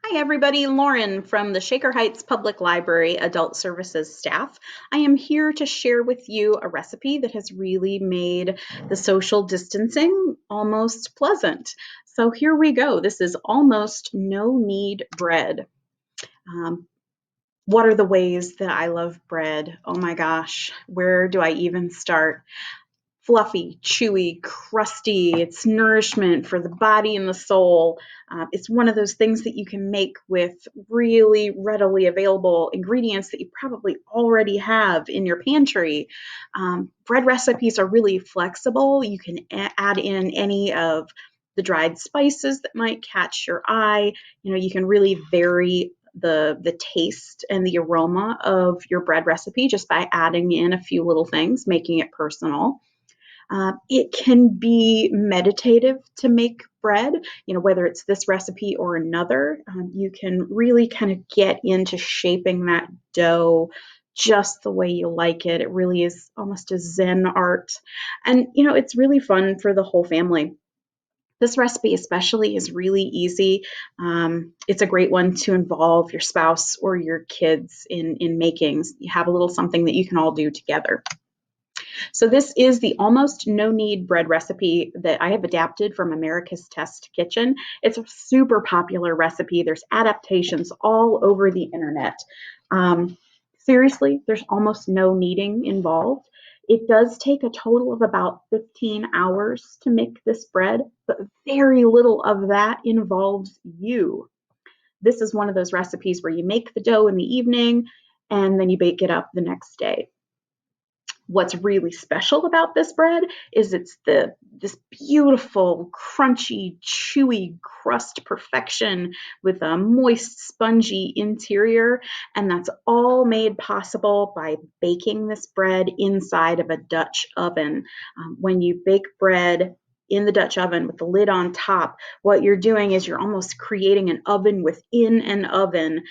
Hi, everybody. Lauren from the Shaker Heights Public Library Adult Services staff. I am here to share with you a recipe that has really made the social distancing almost pleasant. So here we go. This is almost no knead bread. Um, what are the ways that I love bread? Oh my gosh, where do I even start? Fluffy, chewy, crusty. It's nourishment for the body and the soul. It's one of those things that you can make with really readily available ingredients that you probably already have in your pantry. Bread recipes are really flexible. You can add in any of the dried spices that might catch your eye. You can really vary the taste and the aroma of your bread recipe just by adding in a few little things, making it personal. It can be meditative to make bread, whether it's this recipe or another. You can really kind of get into shaping that dough just the way you like it. It really is almost a Zen art. And, it's really fun for the whole family. This recipe, especially, is really easy. It's a great one to involve your spouse or your kids in making. You have a little something that you can all do together. So this is the almost no knead bread recipe that I have adapted from America's Test Kitchen. It's a super popular recipe. There's adaptations all over the internet. Um, Seriously, there's almost no kneading involved. It does take a total of about 15 hours to make this bread, but very little of that involves you. This is one of those recipes where you make the dough in the evening and then you bake it up the next day. What's really special about this bread is it's this beautiful, crunchy, chewy crust perfection with a moist, spongy interior, and that's all made possible by baking this bread inside of a Dutch oven. When you bake bread in the Dutch oven with the lid on top, what you're doing is you're almost creating an oven within an oven,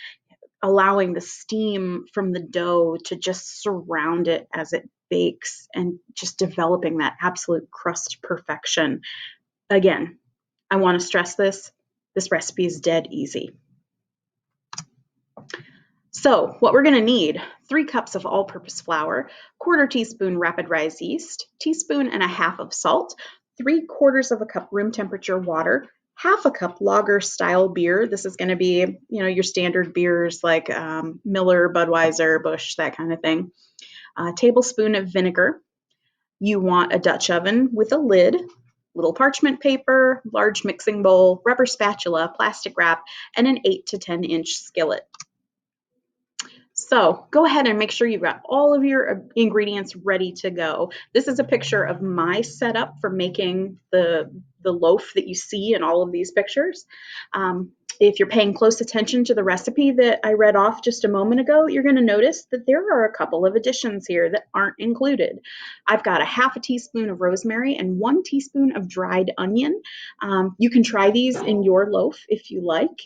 allowing the steam from the dough to just surround it as it bakes and just developing that absolute crust perfection. Again, I want to stress this recipe is dead easy. So what we're going to need: 3 cups of all-purpose flour, quarter teaspoon rapid rise yeast, teaspoon and a half of salt, 3/4 of a cup room temperature water, half a cup lager style beer. This is going to be, your standard beers like Miller, Budweiser, Busch, that kind of thing. A tablespoon of vinegar. You want a Dutch oven with a lid, little parchment paper, large mixing bowl, rubber spatula, plastic wrap, and an 8 to 10 inch skillet. So go ahead and make sure you've got all of your ingredients ready to go. This is a picture of my setup for making the loaf that you see in all of these pictures. If you're paying close attention to the recipe that I read off just a moment ago, you're going to notice that there are a couple of additions here that aren't included. I've got a half a teaspoon of rosemary and 1 teaspoon of dried onion. You can try these in your loaf if you like.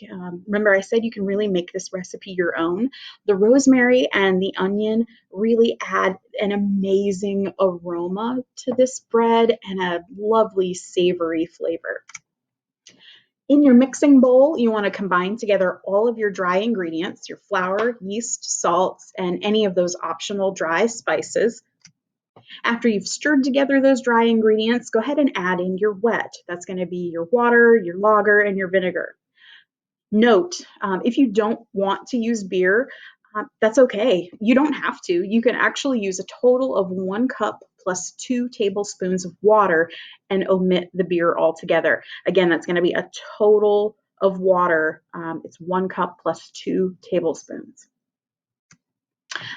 Remember, I said you can really make this recipe your own. The rosemary and the onion really add an amazing aroma to this bread and a lovely savory flavor. In your mixing bowl, you want to combine together all of your dry ingredients, your flour, yeast, salts, and any of those optional dry spices. After you've stirred together those dry ingredients, go ahead and add in your wet. That's going to be your water, your lager, and your vinegar. Note, if you don't want to use beer, that's okay. You don't have to. You can actually use a total of 1 cup plus 2 tablespoons of water and omit the beer altogether. Again, that's going to be a total of water. It's 1 cup plus 2 tablespoons.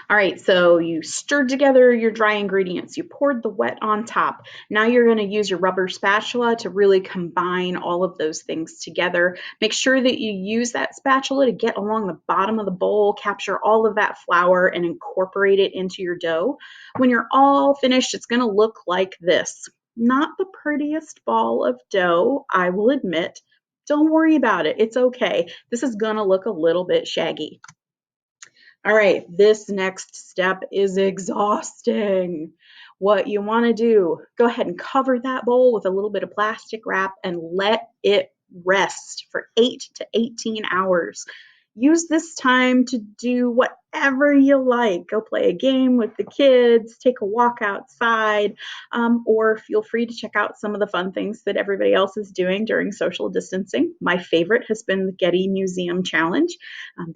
All right, so you stirred together your dry ingredients. You poured the wet on top. Now you're going to use your rubber spatula to really combine all of those things together. Make sure that you use that spatula to get along the bottom of the bowl, capture all of that flour, and incorporate it into your dough. When you're all finished, it's going to look like this. Not the prettiest ball of dough, I will admit. Don't worry about it. It's okay. This is going to look a little bit shaggy. All right, this next step is exhausting. What you want to do, go ahead and cover that bowl with a little bit of plastic wrap and let it rest for 8 to 18 hours. Use this time to do whatever you like. Go play a game with the kids, take a walk outside, or feel free to check out some of the fun things that everybody else is doing during social distancing. My favorite has been the Getty Museum Challenge.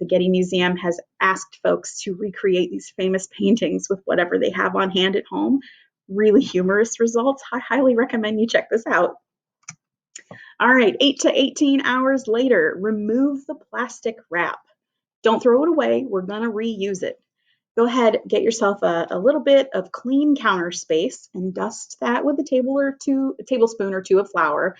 The Getty Museum has asked folks to recreate these famous paintings with whatever they have on hand at home. Really humorous results. I highly recommend you check this out. All right, 8 to 18 hours later, remove the plastic wrap. Don't throw it away. We're going to reuse it. Go ahead, get yourself a little bit of clean counter space and dust that with a tablespoon or two of flour.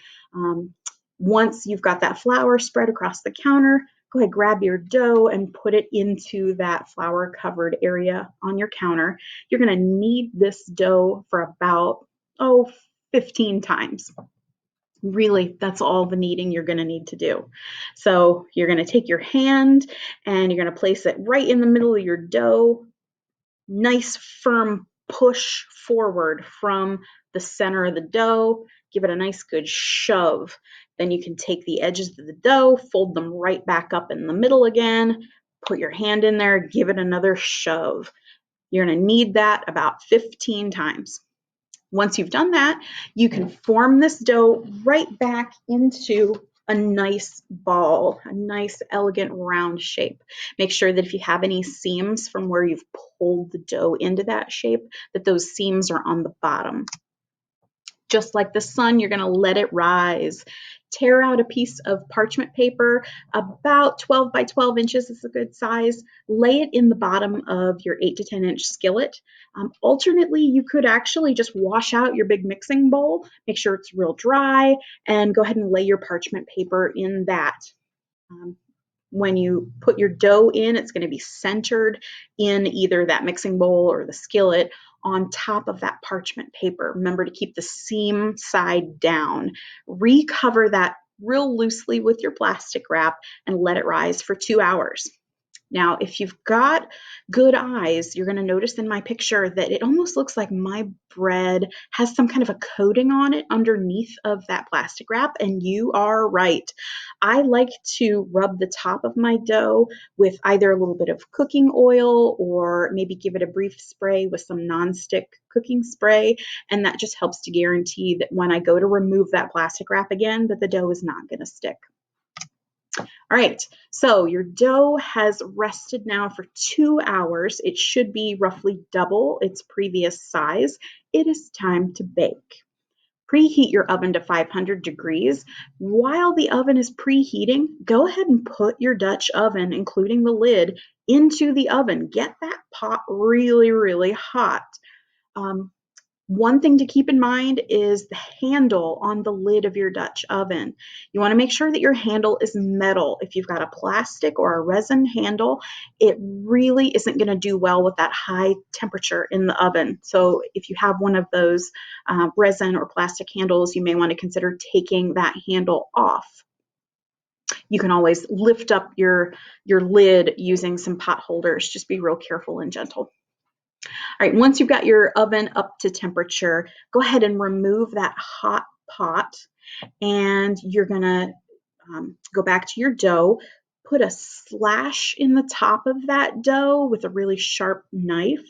Once you've got that flour spread across the counter, go ahead, grab your dough and put it into that flour covered area on your counter. You're going to knead this dough for about, 15 times. Really, that's all the kneading you're going to need to do. So you're going to take your hand and you're going to place it right in the middle of your dough. Nice firm push forward from the center of the dough. Give it a nice good shove. Then you can take the edges of the dough, fold them right back up in the middle again, put your hand in there, give it another shove. You're going to knead that about 15 times. Once you've done that, you can form this dough right back into a nice ball, a nice elegant round shape. Make sure that if you have any seams from where you've pulled the dough into that shape, that those seams are on the bottom. Just like the sun, you're going to let it rise. Tear out a piece of parchment paper, about 12 by 12 inches is a good size. Lay it in the bottom of your 8 to 10 inch skillet. Alternately, you could actually just wash out your big mixing bowl, make sure it's real dry, and go ahead and lay your parchment paper in that. When you put your dough in, it's going to be centered in either that mixing bowl or the skillet on top of that parchment paper. Remember to keep the seam side down. Recover that real loosely with your plastic wrap and let it rise for 2 hours. Now, if you've got good eyes, you're going to notice in my picture that it almost looks like my bread has some kind of a coating on it underneath of that plastic wrap, and you are right. I like to rub the top of my dough with either a little bit of cooking oil or maybe give it a brief spray with some nonstick cooking spray, and that just helps to guarantee that when I go to remove that plastic wrap again, that the dough is not going to stick. All right, so your dough has rested now for 2 hours. It should be roughly double its previous size. It is time to bake. Preheat your oven to 500 degrees. While the oven is preheating, go ahead and put your Dutch oven, including the lid, into the oven. Get that pot really, really hot. One thing to keep in mind is the handle on the lid of your Dutch oven. You want to make sure that your handle is metal. If you've got a plastic or a resin handle, it really isn't going to do well with that high temperature in the oven. So if you have one of those resin or plastic handles, you may want to consider taking that handle off. You can always lift up your lid using some pot holders. Just be real careful and gentle. All right, once you've got your oven up to temperature, go ahead and remove that hot pot, and you're gonna go back to your dough, put a slash in the top of that dough with a really sharp knife.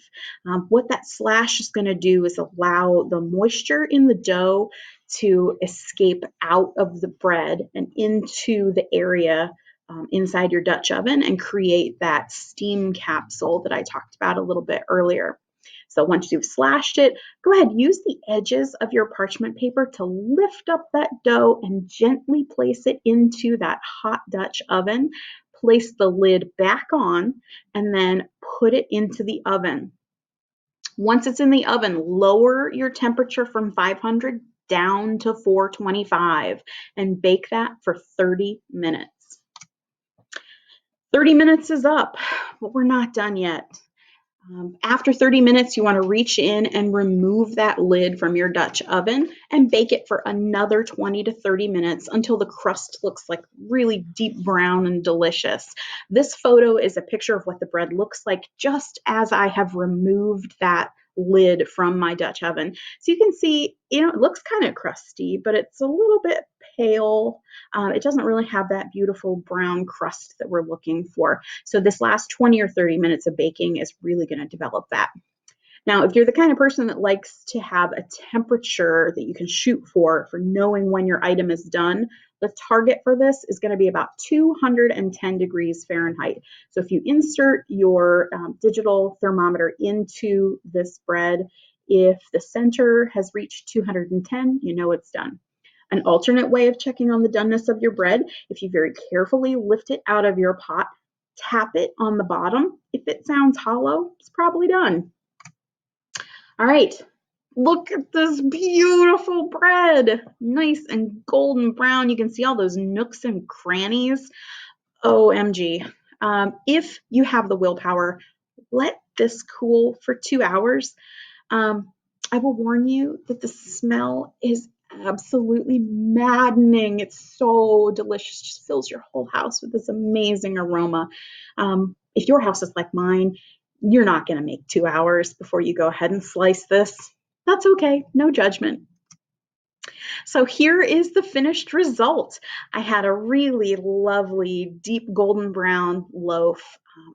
What that slash is gonna do is allow the moisture in the dough to escape out of the bread and into the area inside your Dutch oven and create that steam capsule that I talked about a little bit earlier. So once you've slashed it, go ahead, use the edges of your parchment paper to lift up that dough and gently place it into that hot Dutch oven. Place the lid back on and then put it into the oven. Once it's in the oven, lower your temperature from 500 down to 425 and bake that for 30 minutes. 30 minutes is up, but we're not done yet. After 30 minutes, you want to reach in and remove that lid from your Dutch oven and bake it for another 20 to 30 minutes until the crust looks like really deep brown and delicious. This photo is a picture of what the bread looks like just as I have removed that lid from my Dutch oven. So you can see, it looks kind of crusty, but it's a little bit pale. It doesn't really have that beautiful brown crust that we're looking for. So this last 20 or 30 minutes of baking is really going to develop that. Now, if you're the kind of person that likes to have a temperature that you can shoot for knowing when your item is done, the target for this is going to be about 210 degrees Fahrenheit. So if you insert your digital thermometer into this bread, if the center has reached 210, you know it's done. An alternate way of checking on the doneness of your bread, if you very carefully lift it out of your pot, tap it on the bottom. If it sounds hollow, it's probably done. All right, look at this beautiful bread. Nice and golden brown. You can see all those nooks and crannies. OMG. If you have the willpower, let this cool for 2 hours. I will warn you that the smell is absolutely maddening. It's so delicious, just fills your whole house with this amazing aroma. If your house is like mine, you're not going to make 2 hours before you go ahead and slice this. That's okay, no judgment. So here is the finished result. I had a really lovely deep golden brown loaf.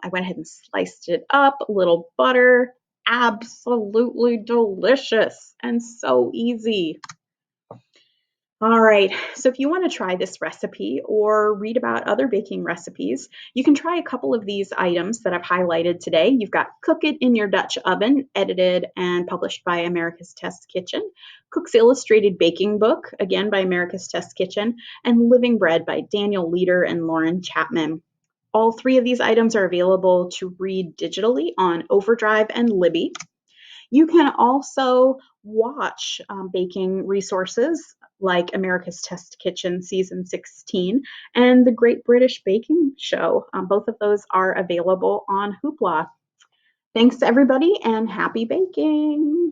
I went ahead and sliced it up, a little butter, absolutely delicious and so easy. All right, so if you want to try this recipe or read about other baking recipes, you can try a couple of these items that I've highlighted today. You've got Cook It in Your Dutch Oven, edited and published by America's Test Kitchen, Cook's Illustrated Baking Book, again by America's Test Kitchen, and Living Bread by Daniel Leader and Lauren Chapman. All three of these items are available to read digitally on Overdrive and Libby. You can also watch baking resources like America's Test Kitchen Season 16 and the Great British Baking Show. Both of those are available on Hoopla. Thanks to everybody and happy baking.